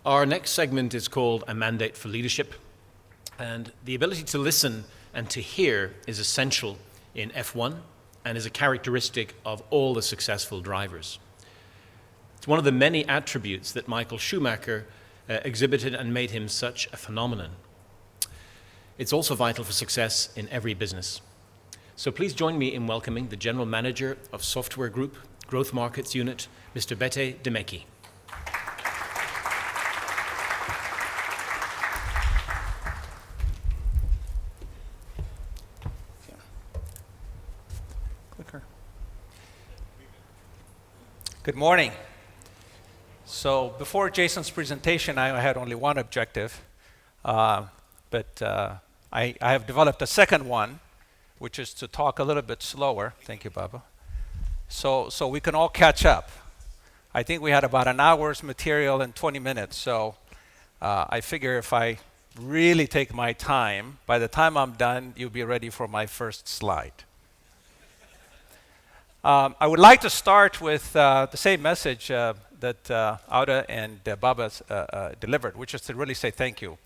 Our next segment is called A Mandate for Leadership, and the ability to listen and to hear is essential in F1 and is a characteristic of all the successful drivers. It's one of the many attributes that Michael Schumacher exhibited and made him such a phenomenon. It's also vital for success in every business. So please join me in welcoming the General Manager of Software Group, Growth Markets Unit, Mr. Bete Demeke. Good morning. So before Jason's presentation, I had only one objective, but I have developed a second one, which is to talk a little bit slower. Thank you, Baba. So we can all catch up. I think we had about an hour's material in 20 minutes, so I figure if I really take my time, by the time I'm done, you'll be ready for my first slide. I would like to start with the same message that Auda and Baba delivered, which is to really say thank you.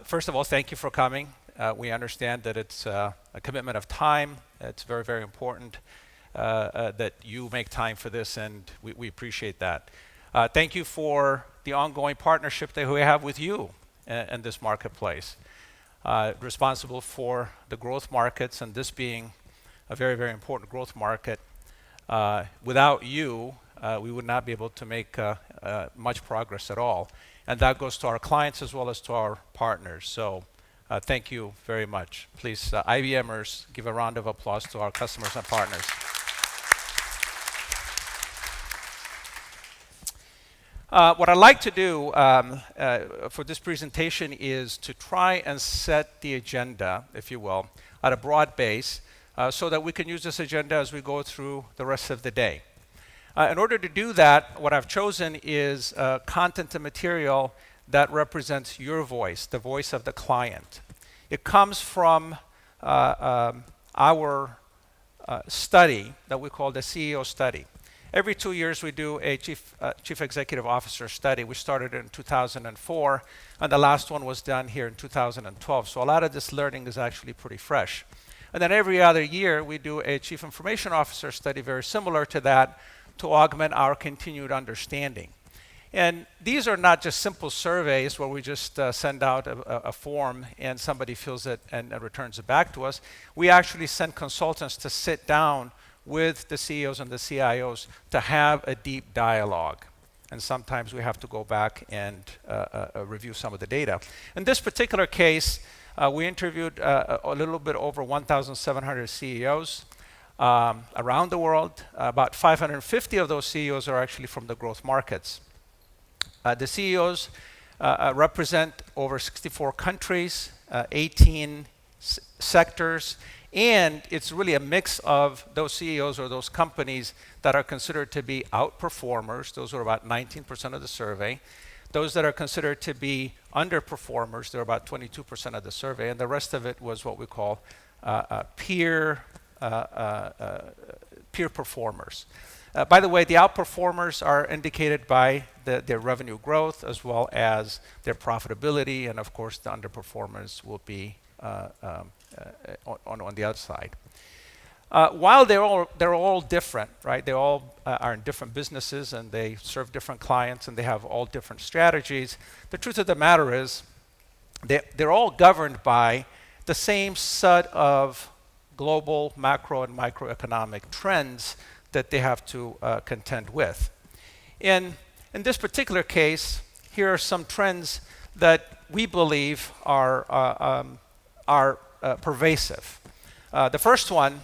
First of all, thank you for coming. We understand that it's a commitment of time. It's very, very important that you make time for this, and we appreciate that. Thank you for the ongoing partnership that we have with you in this marketplace. Responsible for the growth markets, and this being a very, very important growth market. Without you, we would not be able to make much progress at all. And that goes to our clients as well as to our partners. So thank you very much. Please, IBMers, give a round of applause to our customers and partners. What I'd like to do for this presentation is to try and set the agenda, if you will, at a broad base, so that we can use this agenda as we go through the rest of the day. In order to do that, what I've chosen is content and material that represents your voice, the voice of the client. It comes from our study that we call the CEO study. Every 2 years we do a Chief Executive Officer study. We started in 2004, and the last one was done here in 2012. So a lot of this learning is actually pretty fresh. And then every other year, we do a Chief Information Officer study very similar to that to augment our continued understanding. And these are not just simple surveys where we just send out a form and somebody fills it and returns it back to us. We actually send consultants to sit down with the CEOs and the CIOs to have a deep dialogue. And sometimes we have to go back and review some of the data. In this particular case, we interviewed a little bit over 1,700 CEOs around the world. About 550 of those CEOs are actually from the growth markets. The CEOs represent over 64 countries, 18 sectors, and it's really a mix of those CEOs or those companies that are considered to be outperformers. Those are about 19% of the survey. Those that are considered to be underperformers, they're about 22% of the survey, and the rest of it was what we call peer performers. By the way, the outperformers are indicated by their revenue growth as well as their profitability, and of course the underperformers will be on the other side. While they're all different, right? They all are in different businesses and they serve different clients and they have all different strategies. The truth of the matter is they're all governed by the same set of global macro and microeconomic trends that they have to contend with. In this particular case, here are some trends that we believe are pervasive. The first one,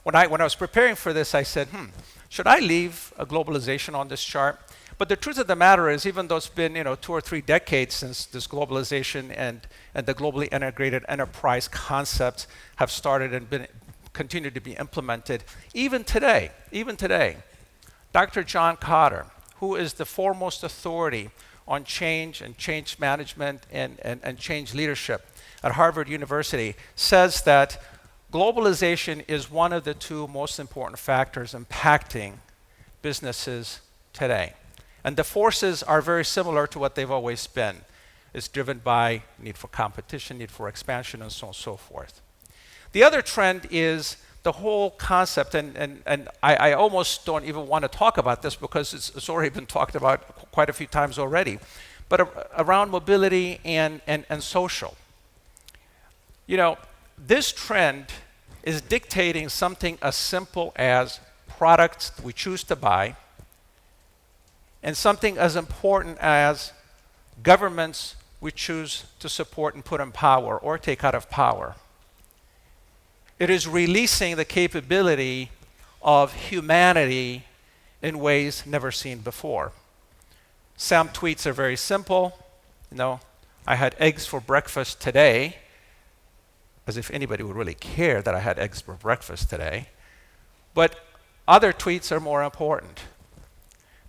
when I was preparing for this, I said, should I leave a globalization on this chart? But the truth of the matter is, even though it's been 2 or 3 decades since this globalization and the globally integrated enterprise concepts have started and continued to be implemented, even today, Dr. John Kotter, who is the foremost authority on change and change management and change leadership at Harvard University, says that globalization is one of the 2 most important factors impacting businesses today. And the forces are very similar to what they've always been. It's driven by need for competition, need for expansion, and so on and so forth. The other trend is the whole concept, and I almost don't even want to talk about this because it's already been talked about quite a few times already, but around mobility and social. You know, this trend is dictating something as simple as products we choose to buy, and something as important as governments we choose to support and put in power or take out of power. It is releasing the capability of humanity in ways never seen before. Some tweets are very simple. You know, I had eggs for breakfast today, as if anybody would really care that I had eggs for breakfast today. But other tweets are more important.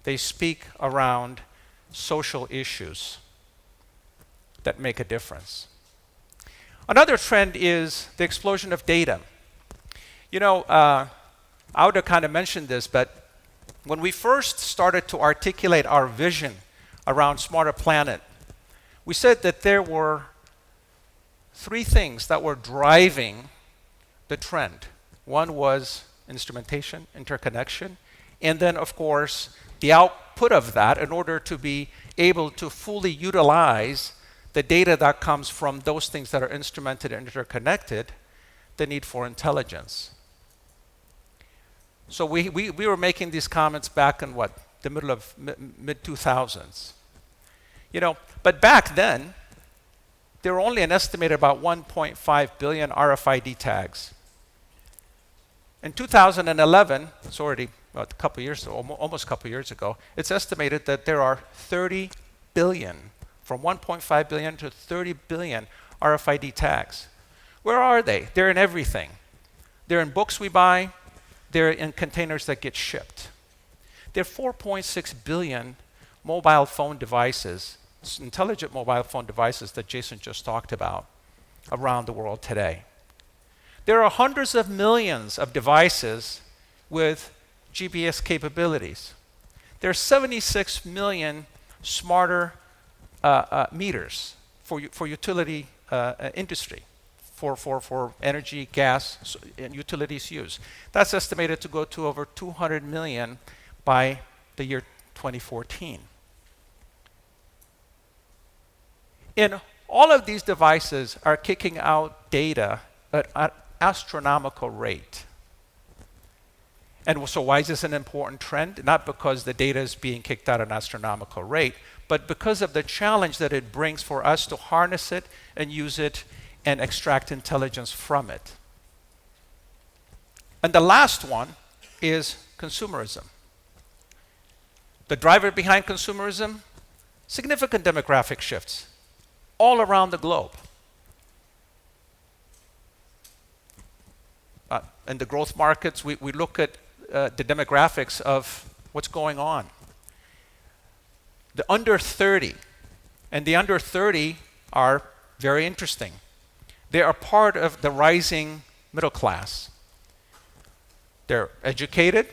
They speak around social issues that make a difference. Another trend is the explosion of data. You know, Auda kind of mentioned this, but when we first started to articulate our vision around Smarter Planet, we said that there were three things that were driving the trend. One was instrumentation, interconnection, and then, of course, the output of that, in order to be able to fully utilize the data that comes from those things that are instrumented and interconnected, the need for intelligence. So we were making these comments back in the middle of mid-2000s. You know, but back then, there were only an estimated about 1.5 billion RFID tags. In 2011, it's already a couple years ago, almost a couple years ago, it's estimated that there are 30 billion, from 1.5 billion to 30 billion RFID tags. Where are they? They're in everything. They're in books we buy. They're in containers that get shipped. There are 4.6 billion mobile phone devices, intelligent mobile phone devices that Jason just talked about around the world today. There are hundreds of millions of devices with GPS capabilities. There are 76 million smarter meters for utility industry, for energy, gas, and utilities use. That's estimated to go to over 200 million by the year 2014. And all of these devices are kicking out data at an astronomical rate. And so why is this an important trend? Not because the data is being kicked out at an astronomical rate, but because of the challenge that it brings for us to harness it and use it and extract intelligence from it. And the last one is consumerism. The driver behind consumerism, significant demographic shifts all around the globe. In the growth markets, we look at the demographics of what's going on. The under 30, and the under 30 are very interesting. They are part of the rising middle class. They're educated,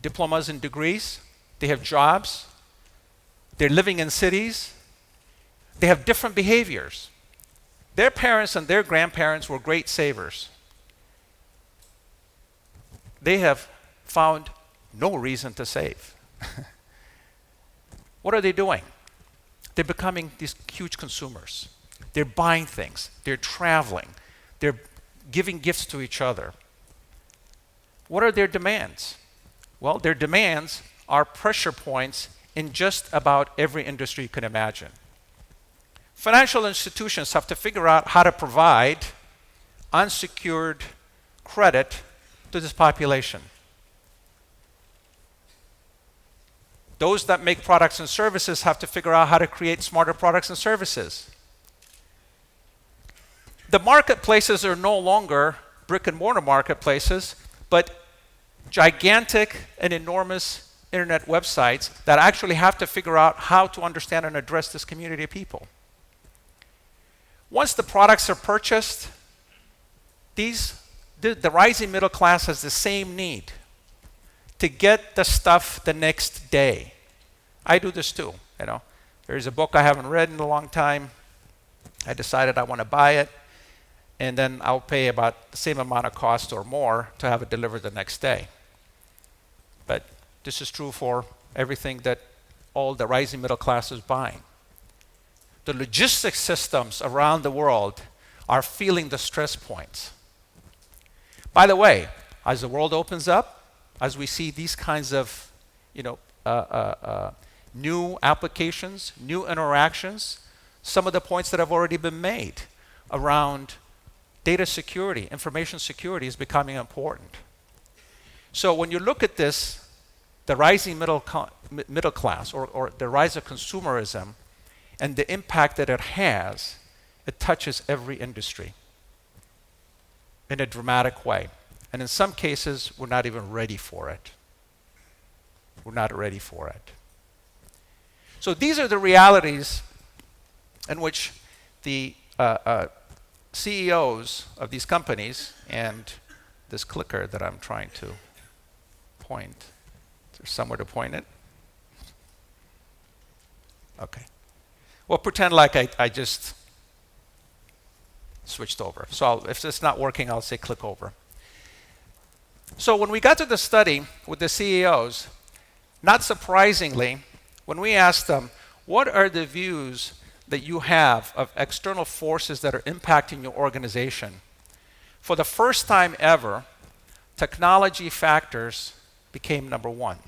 diplomas and degrees, they have jobs, they're living in cities, they have different behaviors. Their parents and their grandparents were great savers. They have found no reason to save. What are they doing? They're becoming these huge consumers. They're buying things. They're traveling. They're giving gifts to each other. What are their demands? Well, their demands are pressure points in just about every industry you can imagine. Financial institutions have to figure out how to provide unsecured credit to this population. Those that make products and services have to figure out how to create smarter products and services. The marketplaces are no longer brick and mortar marketplaces, but gigantic and enormous internet websites that actually have to figure out how to understand and address this community of people. Once the products are purchased, the rising middle class has the same need to get the stuff the next day. I do this too. There's a book I haven't read in a long time. I decided I want to buy it, and then I'll pay about the same amount of cost or more to have it delivered the next day. But this is true for everything that all the rising middle class is buying. The logistics systems around the world are feeling the stress points. By the way, as the world opens up, as we see these kinds of new applications, new interactions, some of the points that have already been made around data security, information security is becoming important. So when you look at this, the rising middle class or the rise of consumerism and the impact that it has, it touches every industry in a dramatic way. And in some cases, we're not even ready for it. We're not ready for it. So these are the realities in which the CEOs of these companies, and this clicker that I'm trying to point, there's somewhere to point it. Okay. Well, pretend like I just switched over. So if it's not working, I'll say click over. So when we got to the study with the CEOs, not surprisingly, when we asked them, what are the views that you have of external forces that are impacting your organization? For the first time ever, technology factors became number one.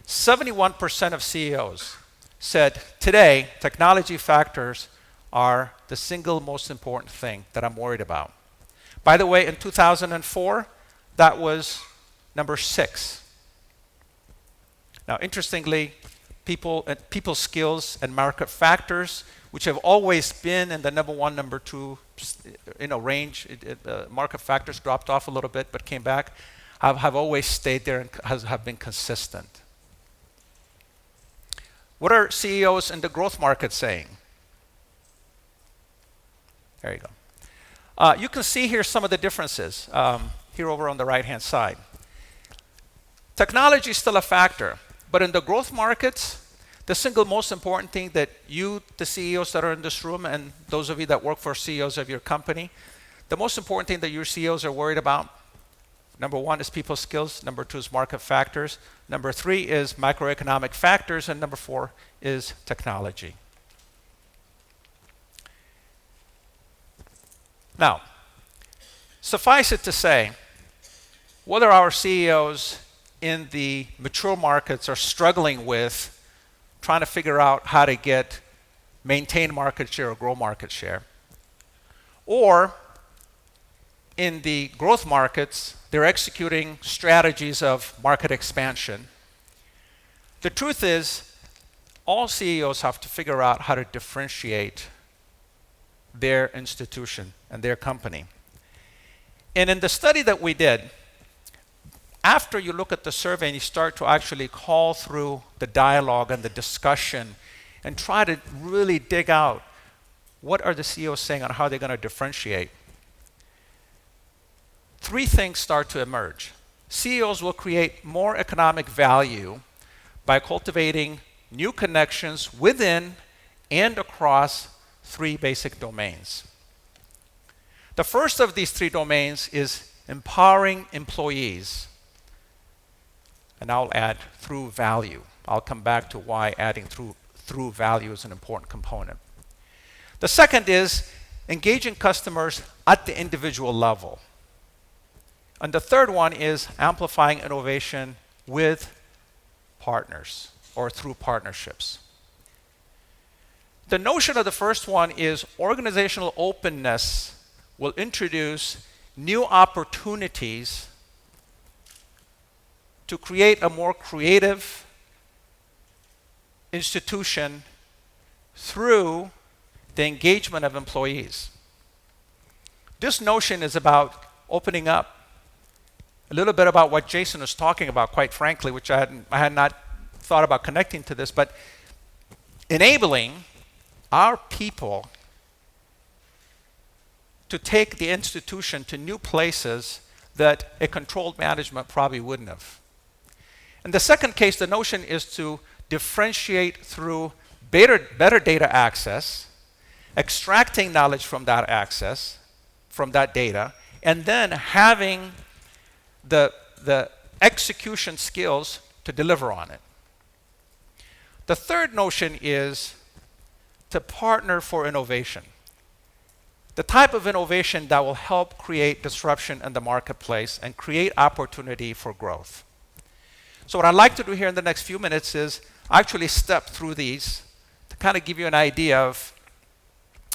71% of CEOs said, today, technology factors are the single most important thing that I'm worried about. By the way, in 2004, that was number 6. Now, interestingly, people skills and market factors, which have always been in the number 1, number 2 range, market factors dropped off a little bit but came back, have always stayed there and have been consistent. What are CEOs in the growth market saying? There you go. You can see here some of the differences here over on the right-hand side. Technology is still a factor, but in the growth markets, the single most important thing that you, the CEOs that are in this room, and those of you that work for CEOs of your company, the most important thing that your CEOs are worried about, number 1 is people skills, number 2 is market factors, number 3 is macroeconomic factors, and number 4 is technology. Now, suffice it to say, whether our CEOs in the mature markets are struggling with trying to figure out how to maintain market share or grow market share, or in the growth markets, they're executing strategies of market expansion. The truth is, all CEOs have to figure out how to differentiate their institution and their company. And in the study that we did, after you look at the survey and you start to actually call through the dialogue and the discussion and try to really dig out what are the CEOs saying on how they're going to differentiate, 3 things start to emerge. CEOs will create more economic value by cultivating new connections within and across 3 basic domains. The first of these 3 domains is empowering employees. And I'll add through value. I'll come back to why adding through value is an important component. The second is engaging customers at the individual level. And the third one is amplifying innovation with partners or through partnerships. The notion of the first one is organizational openness will introduce new opportunities to create a more creative institution through the engagement of employees. This notion is about opening up. A little bit about what Jason was talking about, quite frankly, which I had not thought about connecting to this, but enabling our people to take the institution to new places that a controlled management probably wouldn't have. In the second case, the notion is to differentiate through better data access, extracting knowledge from that access, from that data, and then having the execution skills to deliver on it. The third notion is to partner for innovation. The type of innovation that will help create disruption in the marketplace and create opportunity for growth. So what I'd like to do here in the next few minutes is actually step through these to kind of give you an idea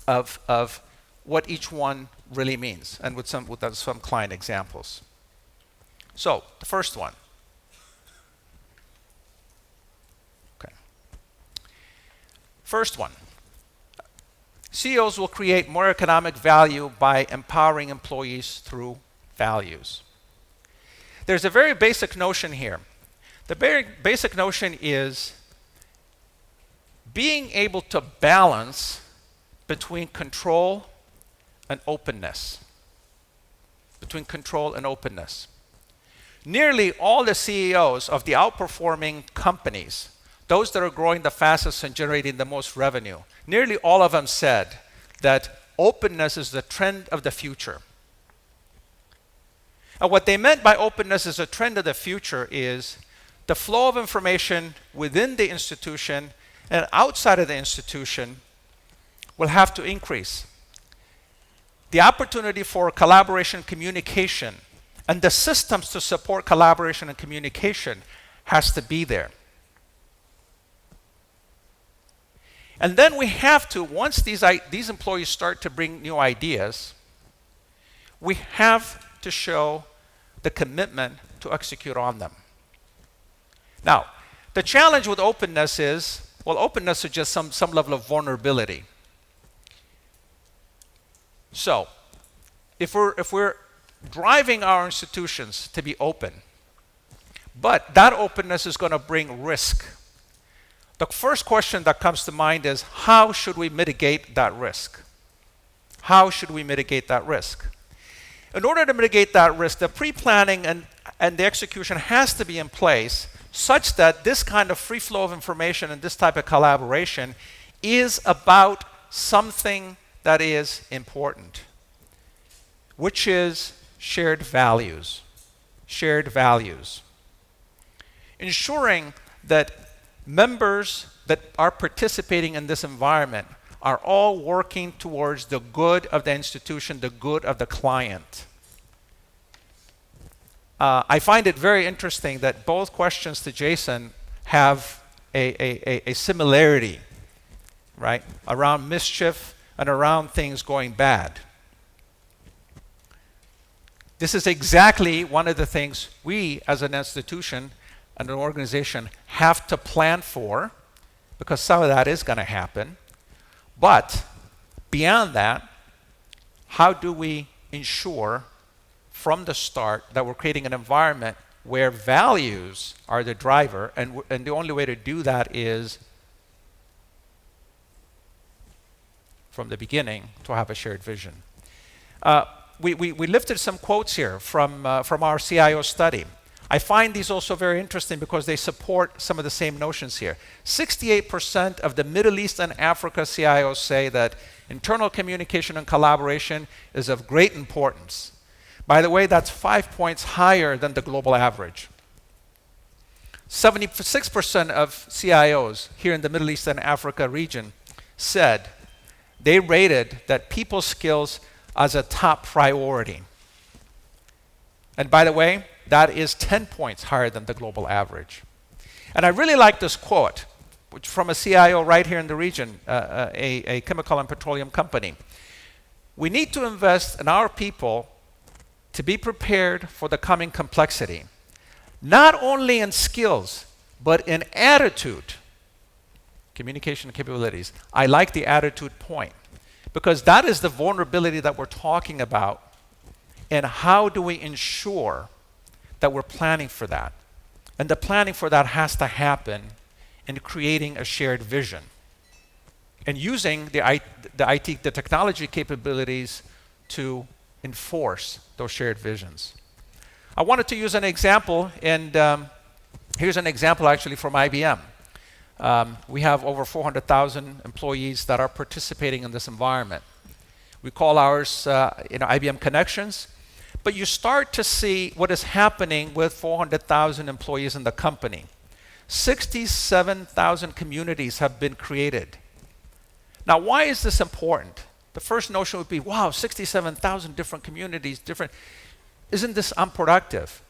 of what each one really means, and with some client examples. So the first one. Okay. First one. CEOs will create more economic value by empowering employees through values. There's a very basic notion here. The very basic notion is being able to balance between control and openness. Between control and openness. Nearly all the CEOs of the outperforming companies, those that are growing the fastest and generating the most revenue, nearly all of them said that openness is the trend of the future. And what they meant by openness as a trend of the future is the flow of information within the institution and outside of the institution will have to increase. The opportunity for collaboration, communication, and the systems to support collaboration and communication has to be there. And then we have to, once these employees start to bring new ideas, we have to show the commitment to execute on them. Now, the challenge with openness is, well, openness is just some level of vulnerability. So, if we're driving our institutions to be open, but that openness is going to bring risk, the first question that comes to mind is, how should we mitigate that risk? How should we mitigate that risk? In order to mitigate that risk, the pre-planning and the execution has to be in place such that this kind of free flow of information and this type of collaboration is about something that is important, which is shared values. Shared values. Ensuring that members that are participating in this environment are all working towards the good of the institution, the good of the client. I find it very interesting that both questions to Jason have a similarity, right, around mischief and around things going bad. This is exactly one of the things we as an institution and an organization have to plan for, because some of that is going to happen. But beyond that, how do we ensure from the start that we're creating an environment where values are the driver, and the only way to do that is from the beginning to have a shared vision. We lifted some quotes here from our CIO study. I find these also very interesting because they support some of the same notions here. 68% of the Middle East and Africa CIOs say that internal communication and collaboration is of great importance. By the way, that's 5 points higher than the global average. 76% of CIOs here in the Middle East and Africa region said they rated that people skills as a top priority. And by the way, that is 10 points higher than the global average. And I really like this quote, which from a CIO right here in the region, a chemical and petroleum company. We need to invest in our people to be prepared for the coming complexity, not only in skills, but in attitude, communication capabilities. I like the attitude point, because that is the vulnerability that we're talking about, and how do we ensure that we're planning for that? And the planning for that has to happen in creating a shared vision and using the technology capabilities to enforce those shared visions. I wanted to use an example, and here's an example actually from IBM. We have over 400,000 employees that are participating in this environment. We call ours IBM Connections. But you start to see what is happening with 400,000 employees in the company. 67,000 communities have been created. Now, why is this important? The first notion would be, wow, 67,000 different communities, isn't this unproductive?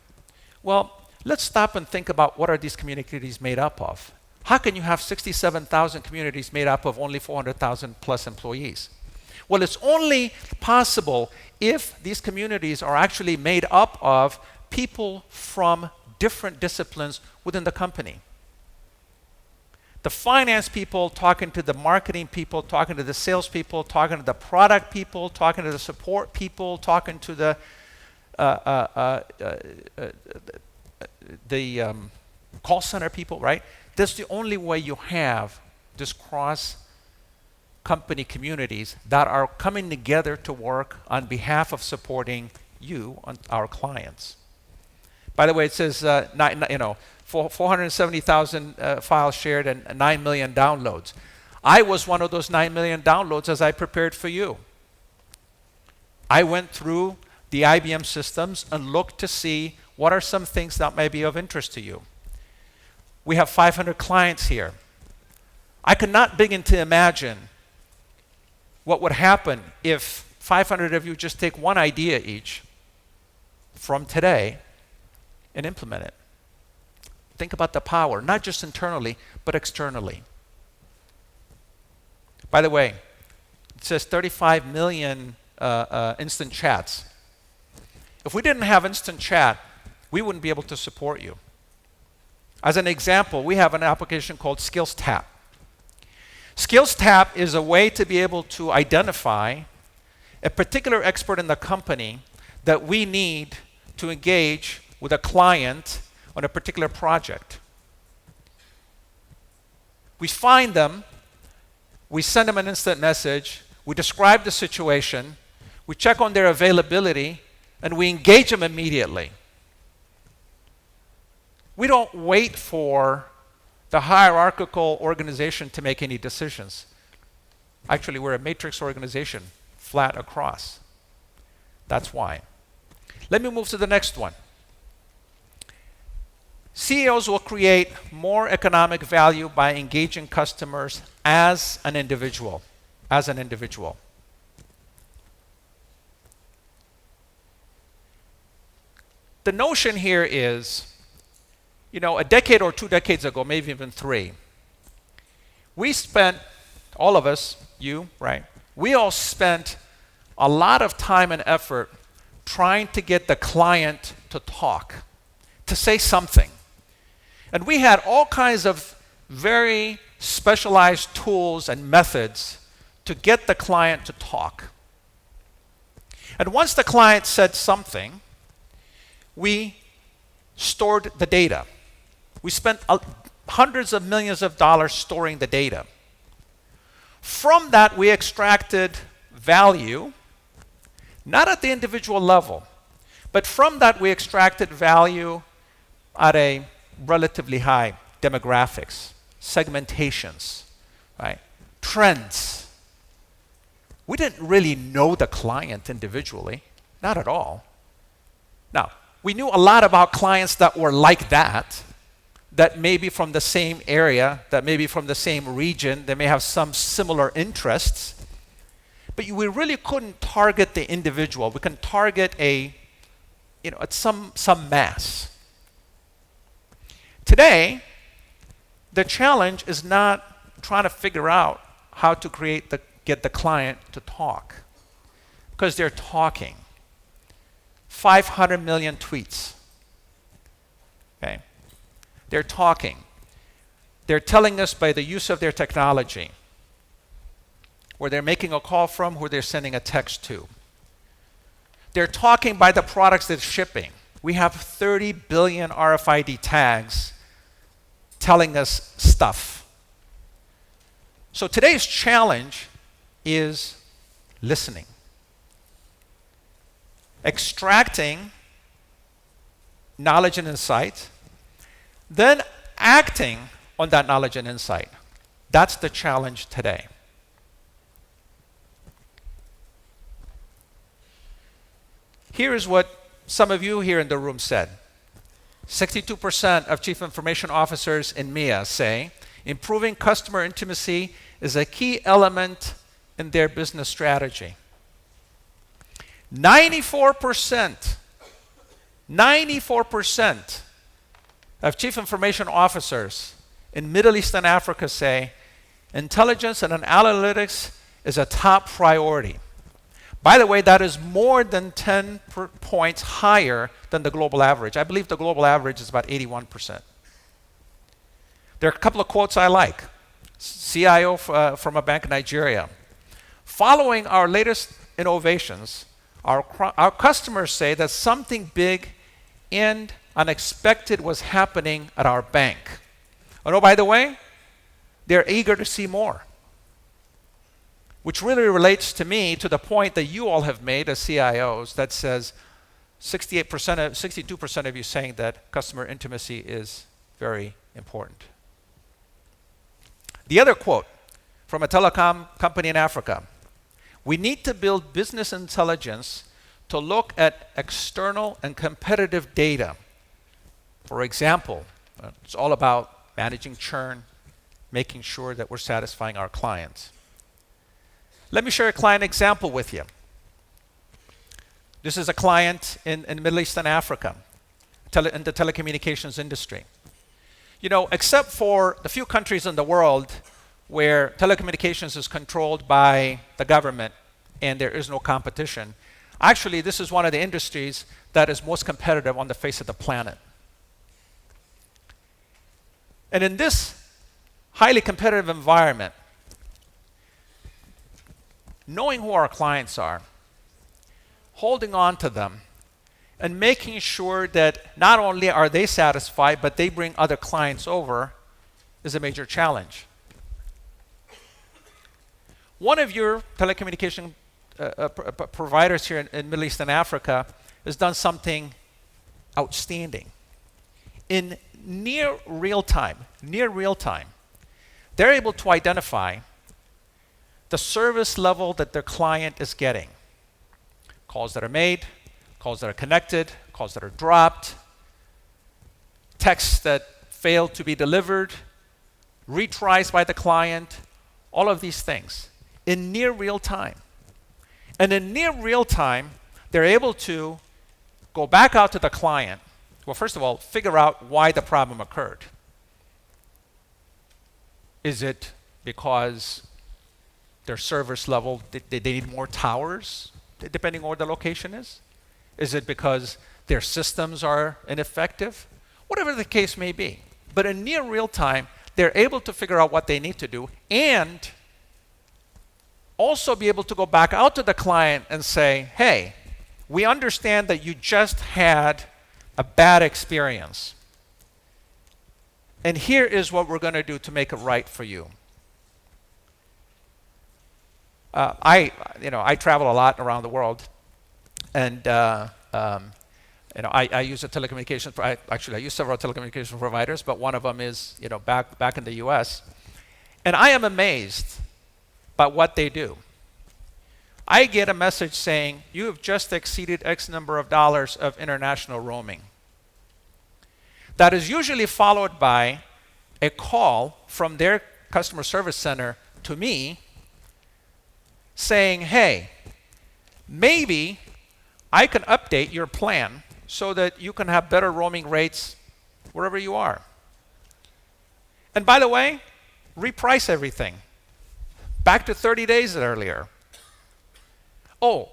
Well, let's stop and think about what are these communities made up of. How can you have 67,000 communities made up of only 400,000 plus employees? Well, it's only possible if these communities are actually made up of people from different disciplines within the company. The finance people talking to the marketing people, talking to the sales people, talking to the product people, talking to the support people, talking to the call center people, right? That's the only way you have this cross-company communities that are coming together to work on behalf of supporting you, our clients. By the way, it says 470,000 files shared and 9 million downloads. I was one of those 9 million downloads as I prepared for you. I went through the IBM systems and looked to see what are some things that may be of interest to you. We have 500 clients here. I could not begin to imagine what would happen if 500 of you just take one idea each from today and implement it. Think about the power, not just internally, but externally. By the way, it says 35 million instant chats. If we didn't have instant chat, we wouldn't be able to support you. As an example, we have an application called SkillsTap. SkillsTap is a way to be able to identify a particular expert in the company that we need to engage with a client on a particular project. We find them, we send them an instant message, we describe the situation, we check on their availability, and we engage them immediately. We don't wait for the hierarchical organization to make any decisions. Actually, we're a matrix organization, flat across. That's why. Let me move to the next one. CEOs will create more economic value by engaging customers as an individual. As an individual. The notion here is, a decade or 2 decades ago, maybe even 3, we spent, all of us, you, right? We all spent a lot of time and effort trying to get the client to talk, to say something. And we had all kinds of very specialized tools and methods to get the client to talk. And once the client said something, we stored the data. We spent hundreds of millions of dollars storing the data. From that, we extracted value, not at the individual level, but from that, we extracted value at a relatively high demographics, segmentations, right? Trends. We didn't really know the client individually, not at all. Now, we knew a lot about clients that were like that may be from the same area, that may be from the same region, they may have some similar interests, but we really couldn't target the individual. We can target some mass. Today, the challenge is not trying to figure out how to get the client to talk, because they're talking. 500 million tweets. Okay? They're talking. They're telling us by the use of their technology where they're making a call from, who they're sending a text to. They're talking by the products they're shipping. We have 30 billion RFID tags telling us stuff. So today's challenge is listening. Extracting knowledge and insight, then acting on that knowledge and insight. That's the challenge today. Here is what some of you here in the room said. 62% of chief information officers in MEA say improving customer intimacy is a key element in their business strategy. 94% of chief information officers in Middle East and Africa say intelligence and analytics is a top priority. By the way, that is more than 10 points higher than the global average. I believe the global average is about 81%. There are a couple of quotes I like. CIO from a bank in Nigeria. Following our latest innovations, our customers say that something big and unexpected was happening at our bank. Oh, by the way, they're eager to see more. Which really relates to me to the point that you all have made as CIOs that says 62% of you saying that customer intimacy is very important. The other quote from a telecom company in Africa. We need to build business intelligence to look at external and competitive data. For example, it's all about managing churn, making sure that we're satisfying our clients. Let me share a client example with you. This is a client in Middle East and Africa, in the telecommunications industry. You know, except for the few countries in the world where telecommunications is controlled by the government and there is no competition, actually this is one of the industries that is most competitive on the face of the planet. And in this highly competitive environment, knowing who our clients are, holding on to them, and making sure that not only are they satisfied, but they bring other clients over is a major challenge. One of your telecommunication providers here in Middle East and Africa has done something outstanding. In near real time, they're able to identify the service level that their client is getting. Calls that are made, calls that are connected, calls that are dropped, texts that fail to be delivered, retries by the client, all of these things in near real time. And in near real time, they're able to go back out to the client. Well, first of all, figure out why the problem occurred. Is it because their service level, they need more towers, depending on where the location is? Is it because their systems are ineffective? Whatever the case may be. But in near real time, they're able to figure out what they need to do and also be able to go back out to the client and say, hey, we understand that you just had a bad experience. And here is what we're going to do to make it right for you. I travel a lot around the world, and I use a telecommunications. I use several telecommunications providers, but one of them is back in the U.S. And I am amazed by what they do. I get a message saying you have just exceeded X number of dollars of international roaming. That is usually followed by a call from their customer service center to me saying, hey, maybe I can update your plan so that you can have better roaming rates wherever you are. And by the way, reprice everything back to 30 days earlier. Oh,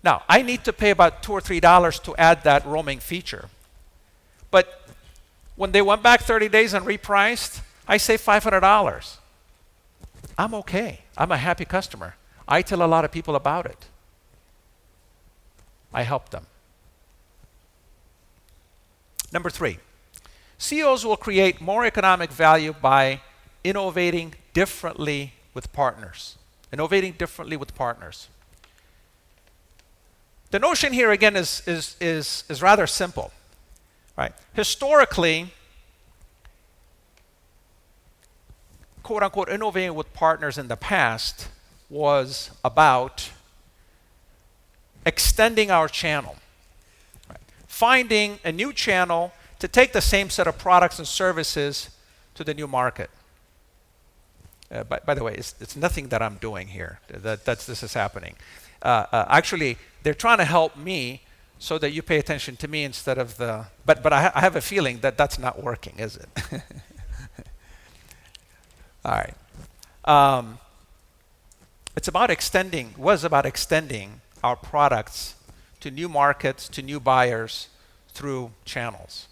now I need to pay about $2 or $3 to add that roaming feature. But when they went back 30 days and repriced, I saved $500. I'm okay. I'm a happy customer. I tell a lot of people about it. I help them. Number 3, CEOs will create more economic value by innovating differently with partners. Innovating differently with partners. The notion here again is rather simple. Right? Historically, quote unquote innovating with partners in the past was about extending our channel, right? Finding a new channel to take the same set of products and services to the new market. By the way, it's nothing that I'm doing here. This is happening. Actually, they're trying to help me so that you pay attention to me instead of the. But I have a feeling that that's not working, is it? All right. It's about extending. Was about extending our products to new markets, to new buyers through channels.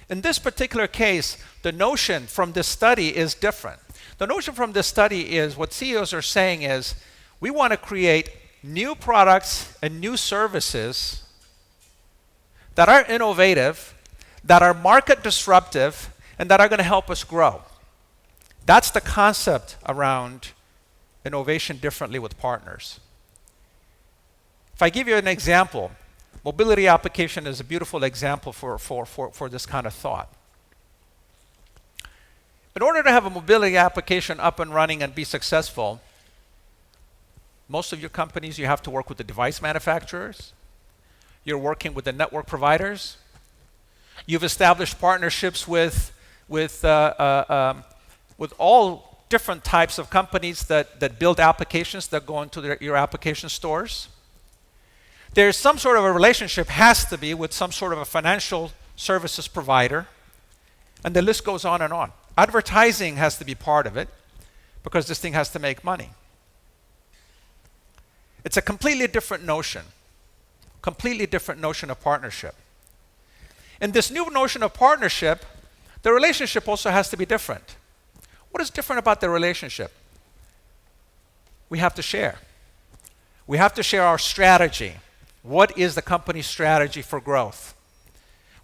In this particular case, the notion from this study is different. The notion from this study is what CEOs are saying is we want to create new products and new services that are innovative, that are market disruptive, and that are going to help us grow. That's the concept around innovation differently with partners. If I give you an example, mobility application is a beautiful example for this kind of thought. In order to have a mobility application up and running and be successful, most of your companies, you have to work with the device manufacturers. You're working with the network providers. You've established partnerships with all different types of companies that build applications that go into your application stores. There's some sort of a relationship, has to be, with some sort of a financial services provider. And the list goes on and on. Advertising has to be part of it because this thing has to make money. It's a completely different notion of partnership. In this new notion of partnership, the relationship also has to be different. What is different about the relationship? We have to share. We have to share our strategy. What is the company's strategy for growth?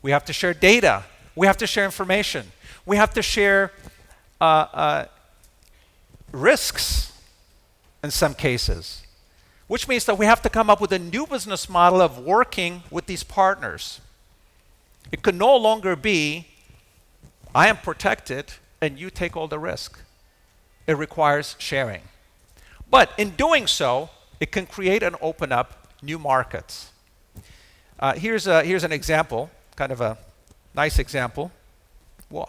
We have to share data. We have to share information. We have to share risks in some cases, which means that we have to come up with a new business model of working with these partners. It could no longer be, I am protected and you take all the risk. It requires sharing. But in doing so, it can create and open up new markets. Here's an example, kind of a nice example. Whoa.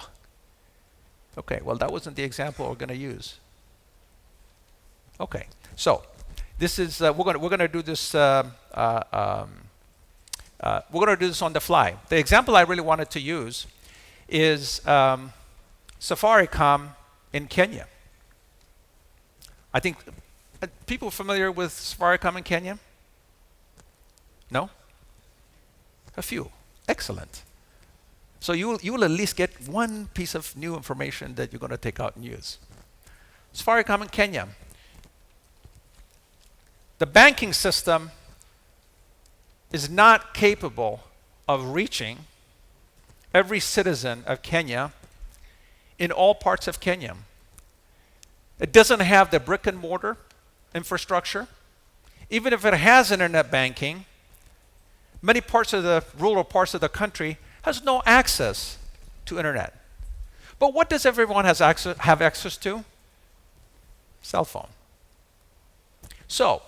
Okay, well, that wasn't the example we're going to use. Okay, so this is we're going to do this. We're going to do this on the fly. The example I really wanted to use is Safaricom in Kenya. I think people familiar with Safaricom in Kenya? No? A few. Excellent. So you will at least get one piece of new information that you're going to take out and use. Safaricom in Kenya. The banking system is not capable of reaching every citizen of Kenya in all parts of Kenya. It doesn't have the brick and mortar infrastructure. Even if it has internet banking, many parts of the rural parts of the country has no access to internet. But what does everyone have access to? Cell phone. So,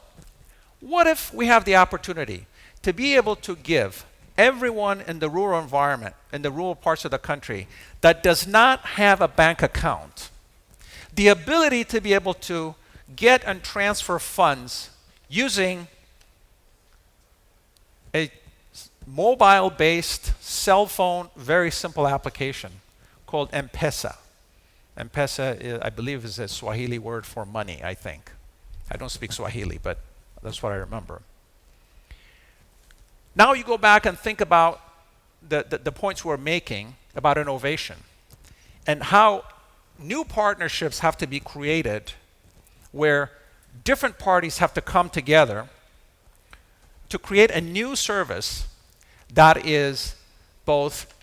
what if we have the opportunity to be able to give everyone in the rural environment, in the rural parts of the country, that does not have a bank account, the ability to be able to get and transfer funds using a mobile-based cell phone, very simple application called M-Pesa. M-Pesa, I believe, is a Swahili word for money, I think. I don't speak Swahili, but that's what I remember. Now you go back and think about the points we're making about innovation and how new partnerships have to be created where different parties have to come together to create a new service that is both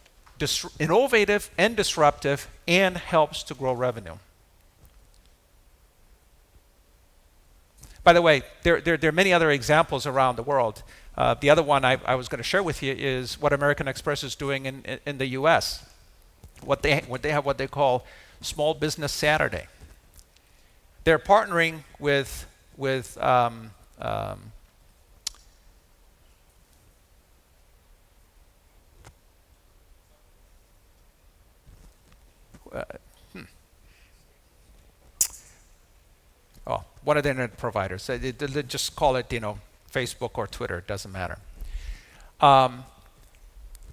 innovative and disruptive and helps to grow revenue. By the way, there are many other examples around the world. The other one I was going to share with you is what American Express is doing in the US. They have what they call Small Business Saturday. they're partnering with one of the internet providers. They just call it, Facebook or Twitter. It doesn't matter.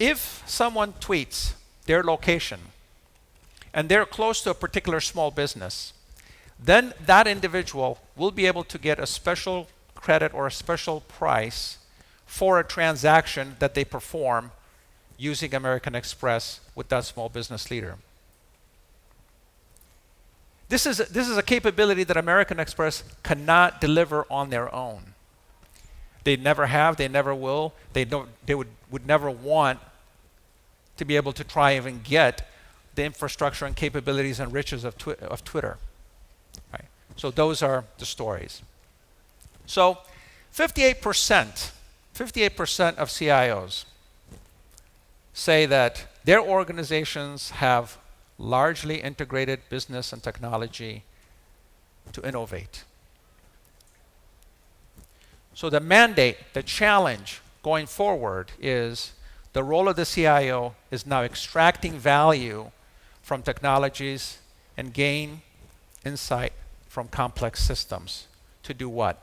If someone tweets their location and they're close to a particular small business, then that individual will be able to get a special credit or a special price for a transaction that they perform using American Express with that small business leader. This is a capability that American Express cannot deliver on their own. They never have, they never will, they would never want to be able to try even get the infrastructure and capabilities and riches of Twitter. Right? So those are the stories. So 58% of CIOs say that their organizations have largely integrated business and technology to innovate. So the mandate, the challenge going forward is the role of the CIO is now extracting value from technologies and gain insight from complex systems. To do what?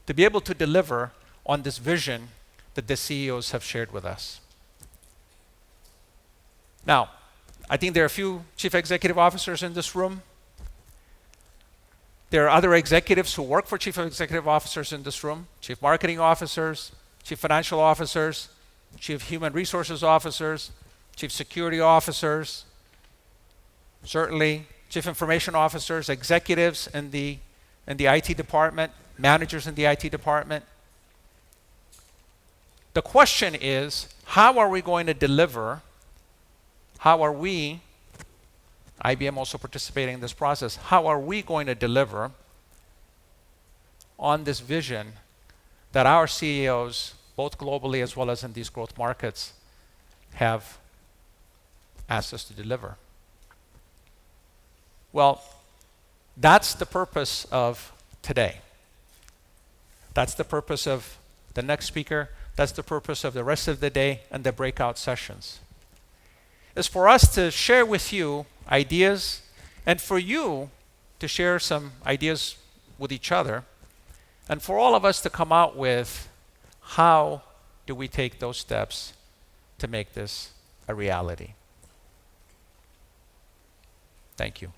To be able to deliver on this vision that the CEOs have shared with us. Now, I think there are a few chief executive officers in this room. There are other executives who work for chief executive officers in this room, chief marketing officers, chief financial officers, chief human resources officers, chief security officers, certainly chief information officers, executives in the IT department, managers in the IT department. The question is, how are we going to deliver? How are we, IBM also participating in this process, how are we going to deliver on this vision that our CEOs, both globally as well as in these growth markets, have asked us to deliver? Well, that's the purpose of today. That's the purpose of the next speaker. That's the purpose of the rest of the day and the breakout sessions. Is for us to share with you ideas and for you to share some ideas with each other and for all of us to come out with how do we take those steps to make this a reality. Thank you.